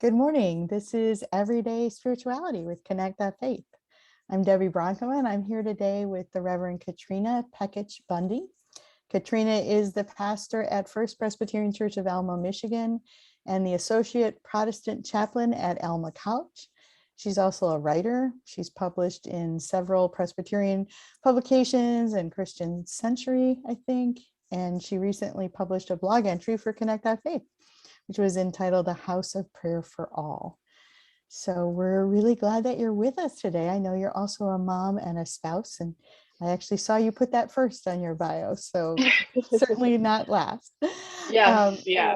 Good morning. This is Everyday Spirituality with connect.faith. I'm Debbie Bronco, and I'm here today with the Reverend Katrina Pekich Bundy. Katrina is the pastor at First Presbyterian Church of Alma, Michigan, and the Associate Protestant Chaplain at Alma College. She's also a writer. She's published in several Presbyterian publications and Christian Century, I think, and she recently published a blog entry for connect.faith, which was entitled A House of Prayer for All. So we're really glad that you're with us today. I know you're also a mom and a spouse, and I actually saw you put that first on your bio, so certainly not last. Yes, yeah.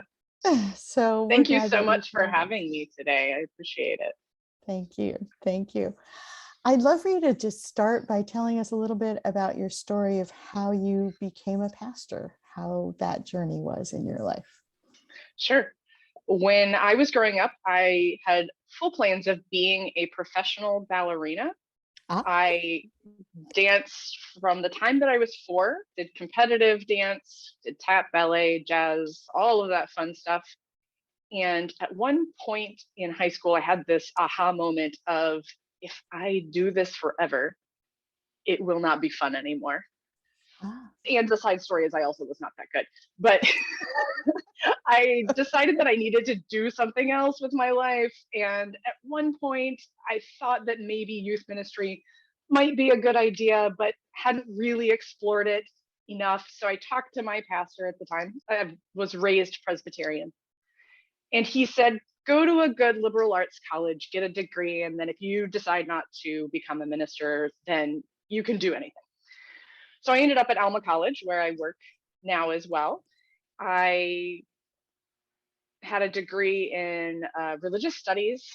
So thank you so much for having me today. I appreciate it. Thank you. Thank you. I'd love for you to just start by telling us a little bit about your story of how you became a pastor, how that journey was in your life. Sure. When I was growing up, I had full plans of being a professional ballerina. I danced from the time that I was 4, did competitive dance, did tap, ballet, jazz, all of that fun stuff. And at one point in high school, I had this aha moment of, if I do this forever, it will not be fun anymore. And the side story is I also was not that good, but I decided that I needed to do something else with my life. And at one point I thought that maybe youth ministry might be a good idea, but hadn't really explored it enough. So I talked to my pastor at the time. I was raised Presbyterian. And he said, go to a good liberal arts college, get a degree. And then if you decide not to become a minister, then you can do anything. So I ended up at Alma College, where I work now as well. I had a degree in religious studies,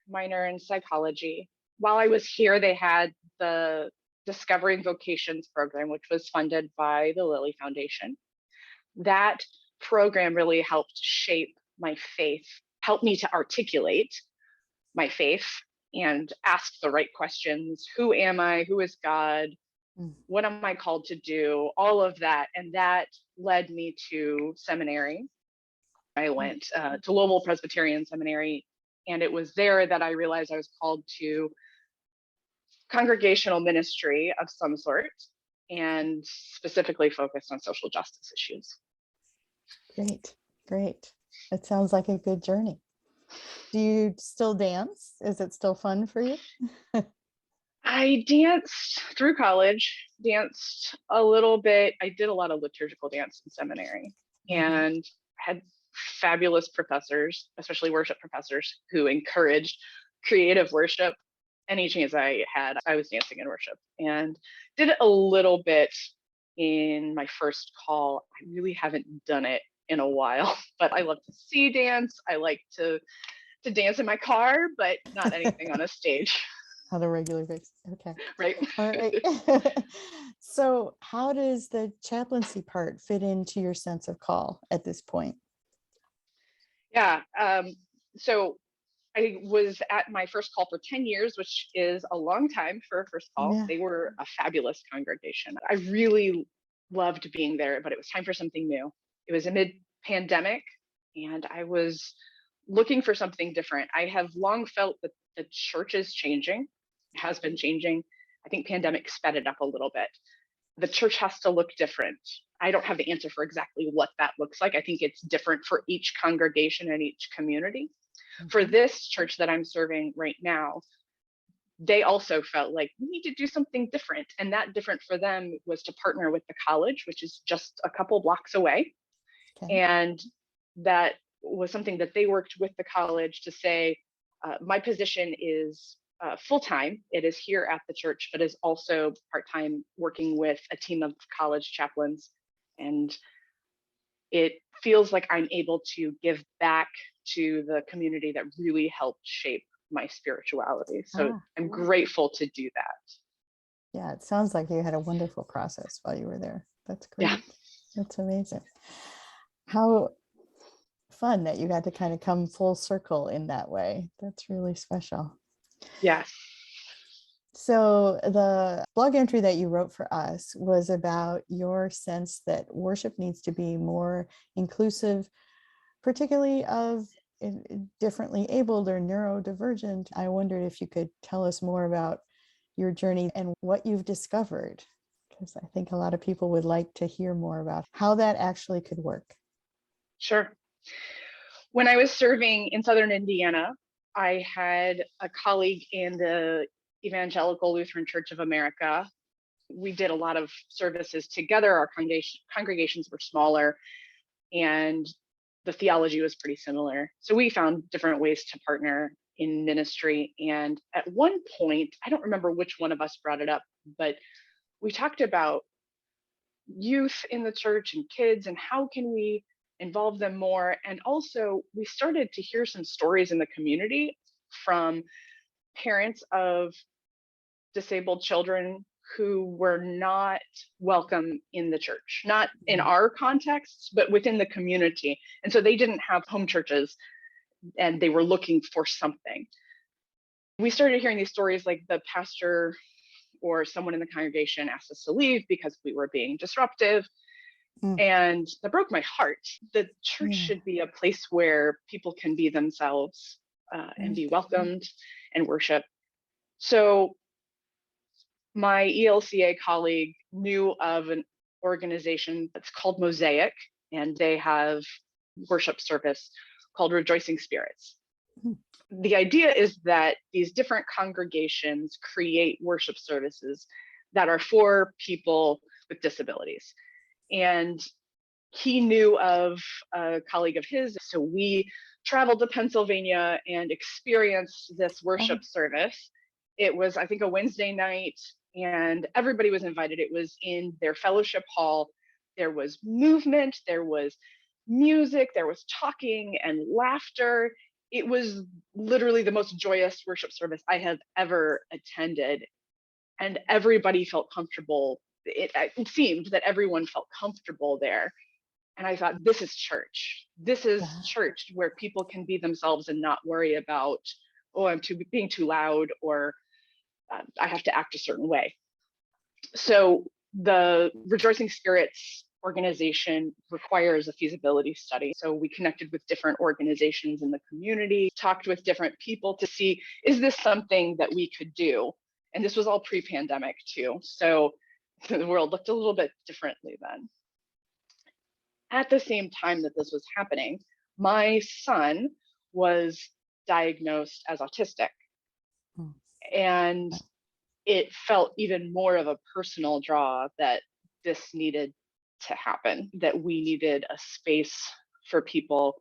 minor in psychology. While I was here, they had the Discovering Vocations program, which was funded by the Lilly Foundation. That program really helped shape my faith, helped me to articulate my faith and ask the right questions. Who am I? Who is God? What am I called to do? All of that. And that led me to seminary. I went to Louisville Presbyterian Seminary, and it was there that I realized I was called to congregational ministry of some sort, and specifically focused on social justice issues. Great, great. It sounds like a good journey. Do you still dance? Is it still fun for you? I danced through college, danced a little bit. I did a lot of liturgical dance in seminary, and had fabulous professors, especially worship professors, who encouraged creative worship. Any chance I had, I was dancing in worship, and did it a little bit in my first call. I really haven't done it in a while, but I love to see dance. I like to dance in my car, but not anything on a stage. On a regular basis. Okay. Right. All right. So how does the chaplaincy part fit into your sense of call at this point? Yeah. So I was at my first call for 10 years, which is a long time for a first call. Yeah. They were a fabulous congregation. I really loved being there, but it was time for something new. It was amid pandemic, and I was looking for something different. I have long felt that the church is changing, has been changing. I think pandemic sped it up a little bit. The church has to look different. I don't have the answer for exactly what that looks like. I think it's different for each congregation and each community. For this church that I'm serving right now, they also felt like we need to do something different. And that different for them was to partner with the college, which is just a couple blocks away. Okay. And that was something that they worked with the college to say, my position is full-time. It is here at the church, but is also part-time working with a team of college chaplains. And it feels like I'm able to give back to the community that really helped shape my spirituality. So I'm grateful to do that. Yeah, it sounds like you had a wonderful process while you were there. That's great. Yeah. That's amazing. How fun that you got to kind of come full circle in that way. That's really special. Yes. So the blog entry that you wrote for us was about your sense that worship needs to be more inclusive, particularly of differently abled or neurodivergent. I wondered if you could tell us more about your journey and what you've discovered, because I think a lot of people would like to hear more about how that actually could work. Sure. When I was serving in Southern Indiana, I had a colleague in the Evangelical Lutheran Church of America. We did a lot of services together. Our congregations were smaller, and the theology was pretty similar. So we found different ways to partner in ministry. And at one point, I don't remember which one of us brought it up, but we talked about youth in the church and kids and how can we involve them more. And also we started to hear some stories in the community from parents of disabled children who were not welcome in the church, not in our contexts, but within the community. And so they didn't have home churches and they were looking for something. We started hearing these stories like the pastor or someone in the congregation asked us to leave because we were being disruptive. And that broke my heart. The church should be a place where people can be themselves and be welcomed and worship. So my ELCA colleague knew of an organization that's called Mosaic, and they have worship service called Rejoicing Spirits. The idea is that these different congregations create worship services that are for people with disabilities. And he knew of a colleague of his, so we traveled to Pennsylvania and experienced this worship service. It was, I think, a Wednesday night, and everybody was invited. It was in their fellowship hall. There was movement, there was music, there was talking and laughter. It was literally the most joyous worship service I have ever attended. And everybody felt comfortable. It seemed that everyone felt comfortable there. And I thought, this is church. This is church where people can be themselves and not worry about, oh, I'm being too loud, or I have to act a certain way. So the Rejoicing Spirits organization requires a feasibility study. So we connected with different organizations in the community, talked with different people to see, is this something that we could do? And this was all pre-pandemic too. So the world looked a little bit differently then. At the same time that this was happening, my son was diagnosed as autistic. And it felt even more of a personal draw that this needed to happen, that we needed a space for people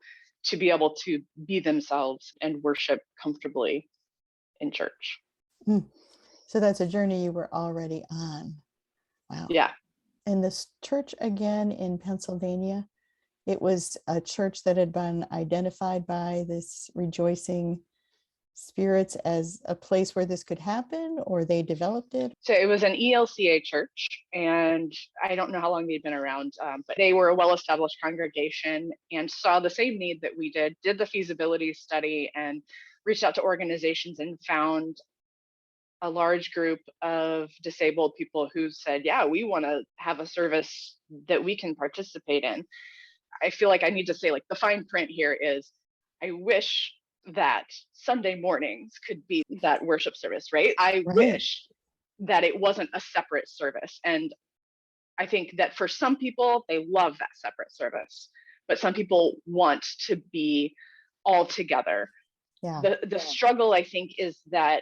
to be able to be themselves and worship comfortably in church. So that's a journey you were already on. Wow. Yeah. And this church, again, in Pennsylvania, it was a church that had been identified by this Rejoicing Spirits as a place where this could happen, or they developed it? So it was an ELCA church, and I don't know how long they'd been around, but they were a well-established congregation and saw the same need that we did the feasibility study, and reached out to organizations and found a large group of disabled people who said, yeah, we want to have a service that we can participate in. I feel like I need to say, like, the fine print here is, I wish that Sunday mornings could be that worship service, right? I wish that it wasn't a separate service. And I think that for some people, they love that separate service, but some people want to be all together. The struggle, I think, is that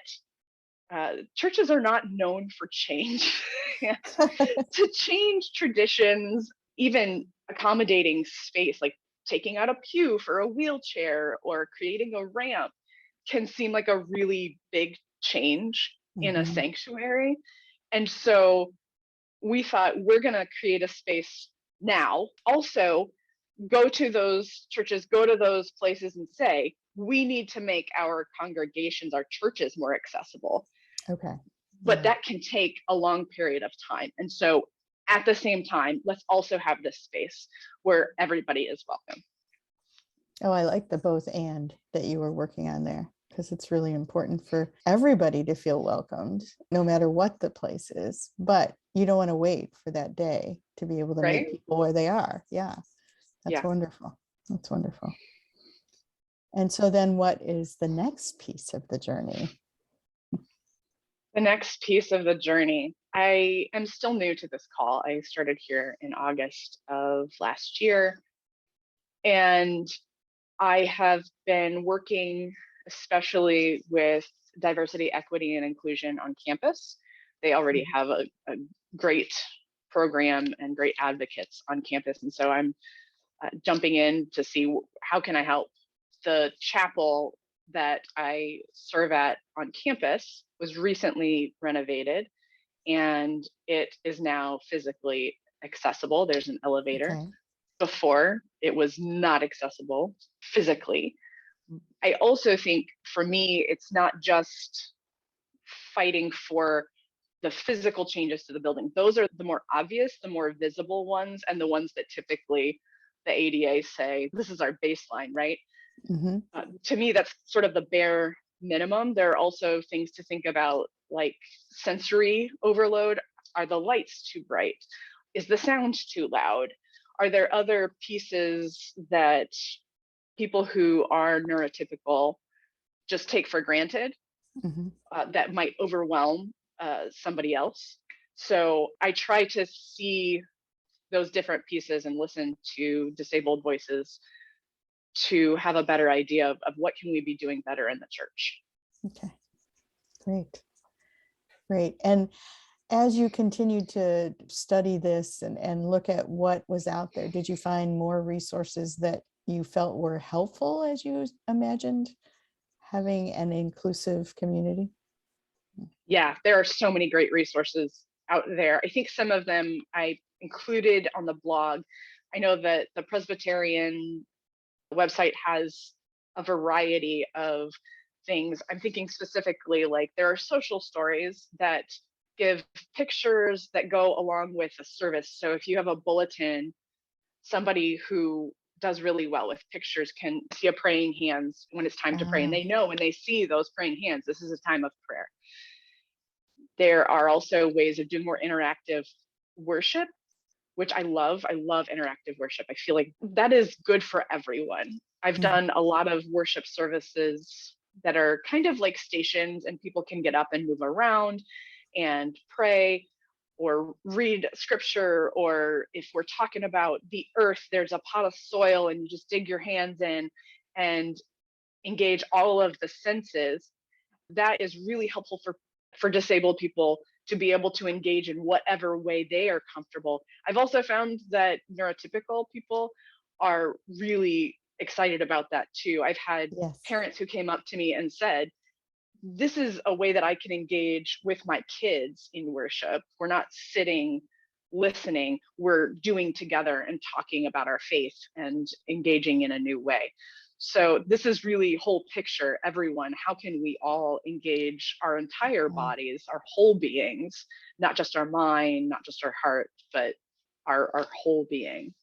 churches are not known for change. To change traditions, even accommodating space, like taking out a pew for a wheelchair or creating a ramp, can seem like a really big change in a sanctuary. And so we thought, we're going to create a space now. Also, go to those churches, go to those places and say, we need to make our congregations, our churches, more accessible. Okay. But that can take a long period of time. And so at the same time, let's also have this space where everybody is welcome. Oh, I like the both and that you were working on there, because it's really important for everybody to feel welcomed, no matter what the place is. But you don't want to wait for that day to be able to meet people where they are. Yeah, that's wonderful. That's wonderful. And so then what is the next piece of the journey? The next piece of the journey, I am still new to this call. I started here in August of last year, and I have been working especially with diversity, equity, and inclusion on campus. They already have a great program and great advocates on campus. And so I'm jumping in to see how can I help. The chapel that I serve at on campus was recently renovated, and it is now physically accessible. There's an elevator. Okay. Before, it was not accessible physically. I also think for me, it's not just fighting for the physical changes to the building. Those are the more obvious, the more visible ones, and the ones that typically the ADA say, this is our baseline, right? Mm-hmm. To me, that's sort of the bare minimum. There are also things to think about, like sensory overload. Are the lights too bright? Is the sound too loud? Are there other pieces that people who are neurotypical just take for granted that might overwhelm somebody else? So I try to see those different pieces and listen to disabled voices to have a better idea of what can we be doing better in the church. Okay, great. And as you continued to study this and look at what was out there, did you find more resources that you felt were helpful as you imagined having an inclusive community? Yeah, there are so many great resources out there. I think some of them I included on the blog. I know that the Presbyterian website has a variety of things. I'm thinking specifically, like there are social stories that give pictures that go along with a service. So if you have a bulletin, somebody who does really well with pictures can see a praying hands when it's time to pray. And they know when they see those praying hands, this is a time of prayer. There are also ways of doing more interactive worship, which I love. I love interactive worship. I feel like that is good for everyone. I've done a lot of worship services that are kind of like stations, and people can get up and move around and pray or read scripture. Or if we're talking about the earth, there's a pot of soil and you just dig your hands in and engage all of the senses. That is really helpful for disabled people to be able to engage in whatever way they are comfortable. I've also found that neurotypical people are really excited about that too. I've had parents who came up to me and said, this is a way that I can engage with my kids in worship. We're not sitting listening, we're doing together and talking about our faith and engaging in a new way. So this is really whole picture, everyone. How can we all engage our entire bodies, our whole beings, not just our mind, not just our heart, but our whole being.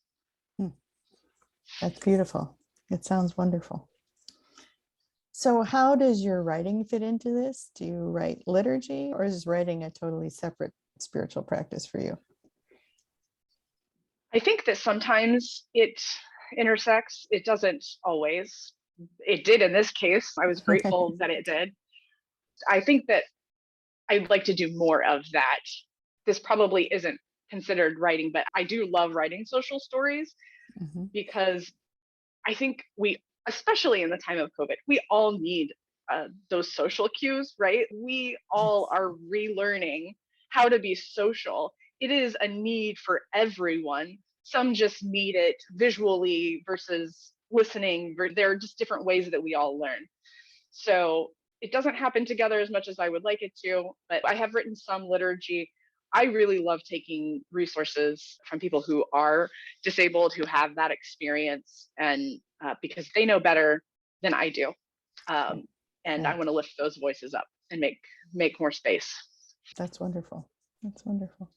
That's beautiful. It sounds wonderful. So how does your writing fit into this? Do you write liturgy, or is writing a totally separate spiritual practice for you? I think that sometimes it intersects. It doesn't always. It did in this case. I was grateful that it did. I think that I'd like to do more of that. This probably isn't considered writing, but I do love writing social stories because I think we, especially in the time of COVID, we all need those social cues, right? We all are relearning how to be social. It is a need for everyone. Some just need it visually versus listening. There are just different ways that we all learn. So it doesn't happen together as much as I would like it to, but I have written some liturgy. I really love taking resources from people who are disabled, who have that experience, and because they know better than I do. And I want to lift those voices up and make more space. That's wonderful. That's wonderful.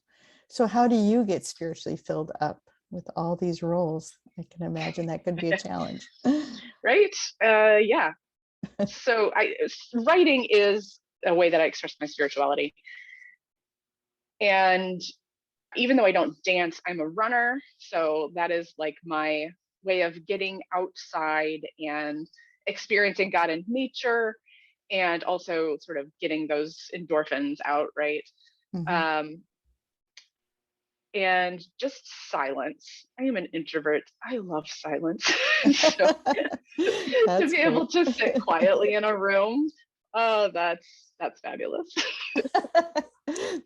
So how do you get spiritually filled up with all these roles? I can imagine that could be a challenge. Right? Yeah. So writing is a way that I express my spirituality. And even though I don't dance, I'm a runner. So that is like my way of getting outside and experiencing God in nature, and also sort of getting those endorphins out, right? And just silence. I am an introvert. I love silence. So to be able to sit quietly in a room, oh, that's fabulous.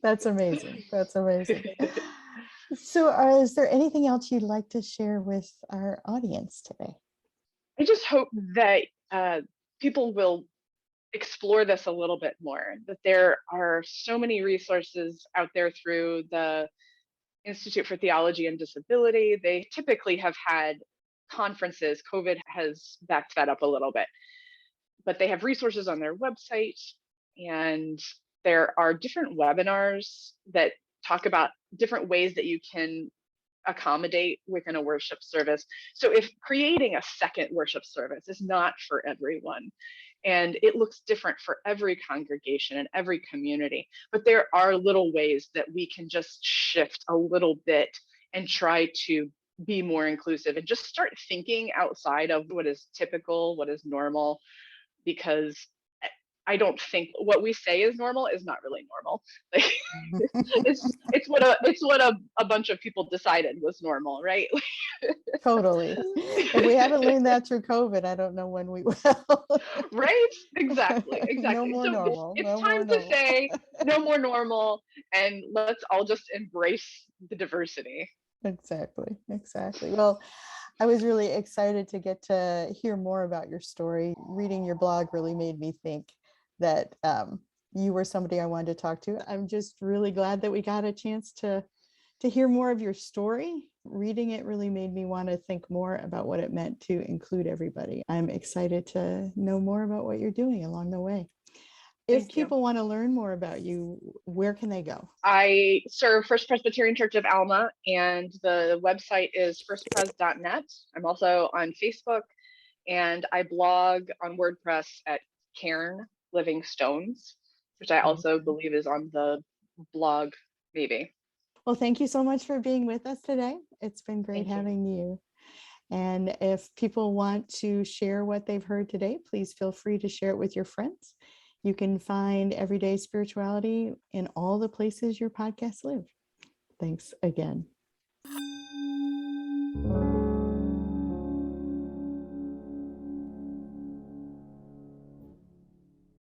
That's amazing. That's amazing. So is there anything else you'd like to share with our audience today? I just hope that people will explore this a little bit more, that there are so many resources out there through the Institute for Theology and Disability. They typically have had conferences. COVID has backed that up a little bit, but they have resources on their website, and there are different webinars that talk about different ways that you can accommodate within a worship service. So if creating a second worship service is not for everyone, and it looks different for every congregation and every community, but there are little ways that we can just shift a little bit and try to be more inclusive and just start thinking outside of what is typical, what is normal, because I don't think what we say is normal is not really normal. Like, it's what a bunch of people decided was normal, right? Totally. If we haven't learned that through COVID, I don't know when we will. Right? Exactly. No more So normal. it's No more time to normal. say no more normal, and let's all just embrace the diversity. Exactly. Well, I was really excited to get to hear more about your story. Reading your blog really made me think that you were somebody I wanted to talk to. I'm just really glad that we got a chance to hear more of your story. Reading it really made me want to think more about what it meant to include everybody. I'm excited to know more about what you're doing along the way. If people want to learn more about you, where can they go? I serve First Presbyterian Church of Alma, and the website is firstpres.net. I'm also on Facebook, and I blog on WordPress at Cairn Living Stones, which I also believe is on the blog, maybe. Well, thank you so much for being with us today. It's been great having you. And if people want to share what they've heard today, please feel free to share it with your friends. You can find Everyday Spirituality in all the places your podcasts live. Thanks again.